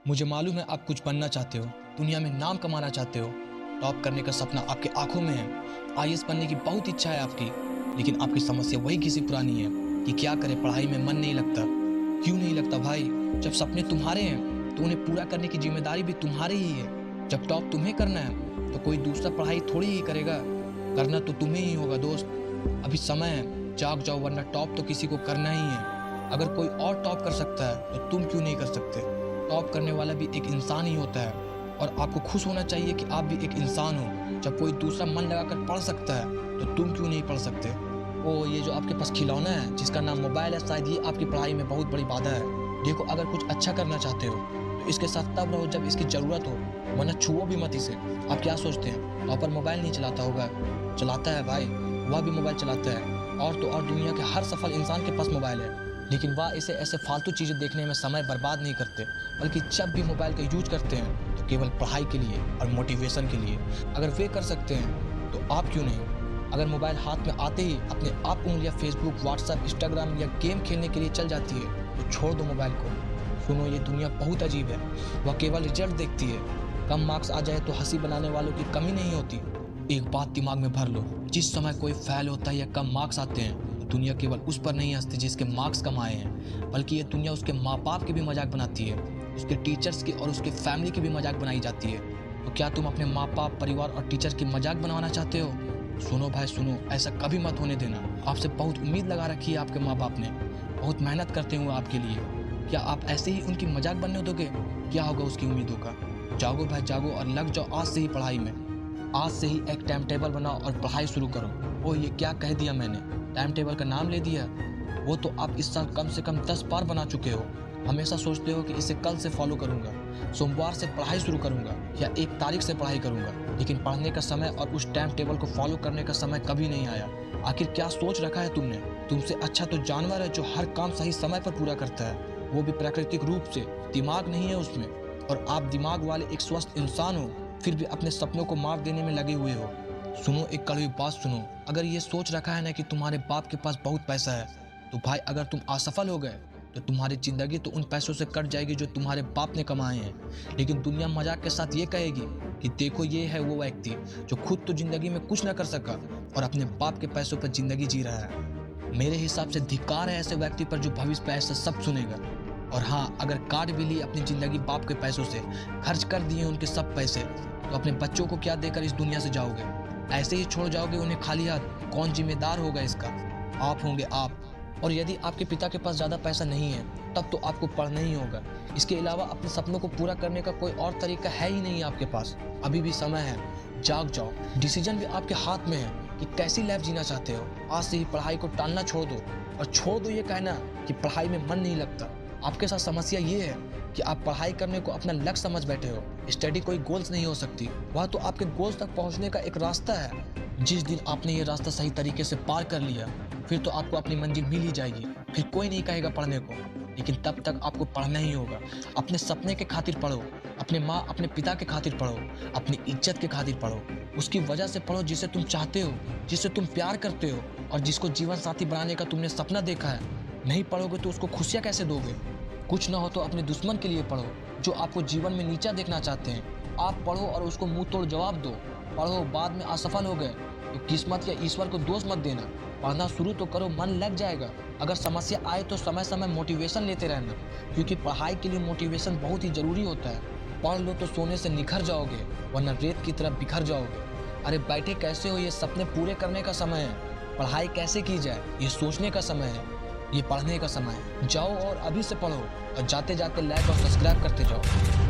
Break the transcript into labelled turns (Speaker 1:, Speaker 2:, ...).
Speaker 1: मुझे मालूम है आप कुछ बनना चाहते हो, दुनिया में नाम कमाना चाहते हो, टॉप करने का सपना आपके आंखों में है, आईएएस बनने की बहुत इच्छा है आपकी। लेकिन आपकी समस्या वही घिसी पुरानी है कि क्या करें, पढ़ाई में मन नहीं लगता। क्यों नहीं लगता भाई? जब सपने तुम्हारे हैं तो उन्हें पूरा करने की जिम्मेदारी भी तुम्हारी ही है। जब टॉप तुम्हें करना है तो कोई दूसरा पढ़ाई थोड़ी ही करेगा, करना तो तुम्हें ही होगा दोस्त। अभी समय है, जाग जाओ, वरना टॉप तो किसी को करना ही है। अगर कोई और टॉप कर सकता है तो तुम क्यों नहीं कर सकते? टॉप करने वाला भी एक इंसान ही होता है और आपको खुश होना चाहिए कि आप भी एक इंसान हो। जब कोई दूसरा मन लगाकर पढ़ सकता है तो तुम क्यों नहीं पढ़ सकते? ओ, ये जो आपके पास खिलौना है जिसका नाम मोबाइल है, शायद ये आपकी पढ़ाई में बहुत बड़ी बाधा है। देखो, अगर कुछ अच्छा करना चाहते हो तो इसके साथ तब रहो जब इसकी ज़रूरत हो, वरना छुओ भी मत इसे। आप क्या सोचते हैं टॉपर मोबाइल नहीं चलाता होगा? चलाता है भाई, वह भी मोबाइल चलाता है। और तो और दुनिया के हर सफल इंसान के पास मोबाइल है, लेकिन वह इसे ऐसे फालतू चीज़ें देखने में समय बर्बाद नहीं करते, बल्कि जब भी मोबाइल का यूज करते हैं तो केवल पढ़ाई के लिए और मोटिवेशन के लिए। अगर वे कर सकते हैं तो आप क्यों नहीं? अगर मोबाइल हाथ में आते ही अपने आप उंगलियां फेसबुक, व्हाट्सएप, इंस्टाग्राम या गेम खेलने के लिए चल जाती है तो छोड़ दो मोबाइल को। सुनो, ये दुनिया बहुत अजीब है, वह केवल रिजल्ट देखती है। कम मार्क्स आ जाए तो हंसी बनाने वालों की कमी नहीं होती। एक बात दिमाग में भर लो, जिस समय कोई फेल होता है या कम मार्क्स आते हैं तो दुनिया केवल उस पर नहीं हंसती जिसके मार्क्स कम आए हैं, बल्कि ये दुनिया उसके माँ बाप की भी मजाक बनाती है, उसके टीचर्स की और उसके फैमिली की भी मजाक बनाई जाती है। तो क्या तुम अपने माँ बाप, परिवार और टीचर की मजाक बनवाना चाहते हो? सुनो भाई सुनो, ऐसा कभी मत होने देना। आपसे बहुत उम्मीद लगा रखी है आपके माँ बाप ने, बहुत मेहनत करते हुए आपके लिए। क्या आप ऐसे ही उनकी मजाक बनने दोगे? क्या होगा उसकी उम्मीदों का? जागो भाई जागो और लग जाओ आज से ही पढ़ाई में। आज से ही एक टाइम टेबल बनाओ और पढ़ाई शुरू करो। ओ, ये क्या कह दिया मैंने, टाइम टेबल का नाम ले दिया? वो तो आप इस साल कम से कम 10 बार बना चुके हो। हमेशा सोचते हो कि इसे कल से फॉलो करूंगा, सोमवार से पढ़ाई शुरू करूंगा या 1 तारीख से पढ़ाई करूंगा, लेकिन पढ़ने का समय और उस टाइम टेबल को फॉलो करने का समय कभी नहीं आया। आखिर क्या सोच रखा है तुमने? तुमसे अच्छा तो जानवर है जो हर काम सही समय पर पूरा करता है, वो भी प्राकृतिक रूप से। दिमाग नहीं है उसमें, और आप दिमाग वाले एक स्वस्थ इंसान हो, फिर भी अपने सपनों को मार देने में लगे हुए हो। सुनो, एक कड़वी बात सुनो, अगर ये सोच रखा है ना कि तुम्हारे बाप के पास बहुत पैसा है, तो भाई अगर तुम असफल हो गए तो तुम्हारी जिंदगी तो उन पैसों से कट जाएगी जो तुम्हारे बाप ने कमाए हैं। लेकिन दुनिया मजाक के साथ ये कहेगी कि देखो, ये है वो व्यक्ति जो खुद तो जिंदगी में कुछ ना कर सका और अपने बाप के पैसों पर जिंदगी जी रहा है। मेरे हिसाब से धिक्कार है ऐसे व्यक्ति पर जो भविष्य पे ऐसा सब सुनेगा। और हाँ, अगर काट भी ली अपनी जिंदगी बाप के पैसों से, खर्च कर दिए उनके सब पैसे, तो अपने बच्चों को क्या देकर इस दुनिया से जाओगे? ऐसे ही छोड़ जाओगे उन्हें खाली हाथ? कौन जिम्मेदार होगा इसका? आप होंगे आप। और यदि आपके पिता के पास ज़्यादा पैसा नहीं है तब तो आपको पढ़ना ही होगा। इसके अलावा अपने सपनों को पूरा करने का कोई और तरीका है ही नहीं आपके पास। अभी भी समय है, जाग जाओ। डिसीजन भी आपके हाथ में है कि कैसी लाइफ जीना चाहते हो। आज से ही पढ़ाई को टालना छोड़ दो, और छोड़ दो ये कहना कि पढ़ाई में मन नहीं लगता। आपके साथ समस्या ये है कि आप पढ़ाई करने को अपना लक्ष्य समझ बैठे हो। स्टडी कोई गोल्स नहीं हो सकती, वह तो आपके गोल्स तक पहुंचने का एक रास्ता है। जिस दिन आपने ये रास्ता सही तरीके से पार कर लिया, फिर तो आपको अपनी मंजिल मिल ही जाएगी। फिर कोई नहीं कहेगा पढ़ने को, लेकिन तब तक आपको पढ़ना ही होगा। अपने सपने के खातिर पढ़ो, अपने माँ अपने पिता के खातिर पढ़ो, अपनी इज्जत के खातिर पढ़ो। उसकी वजह से पढ़ो जिसे तुम चाहते हो, जिसे तुम प्यार करते हो और जिसको जीवन साथी बनाने का तुमने सपना देखा है। नहीं पढ़ोगे तो उसको खुशियाँ कैसे दोगे? कुछ ना हो तो अपने दुश्मन के लिए पढ़ो जो आपको जीवन में नीचा देखना चाहते हैं। आप पढ़ो और उसको मुंह तोड़ जवाब दो। पढ़ो, बाद में असफल हो गए तो किस्मत या ईश्वर को दोष मत देना। पढ़ना शुरू तो करो, मन लग जाएगा। अगर समस्या आए तो समय समय मोटिवेशन लेते रहना, क्योंकि पढ़ाई के लिए मोटिवेशन बहुत ही ज़रूरी होता है। पढ़ लो तो सोने से निखर जाओगे, वरना रेत की तरफ बिखर जाओगे। अरे बैठे कैसे हो? ये सपने पूरे करने का समय है। पढ़ाई कैसे की जाए ये सोचने का समय है, ये पढ़ने का समय है। जाओ और अभी से पढ़ो, और जाते जाते लाइक और सब्सक्राइब करते जाओ।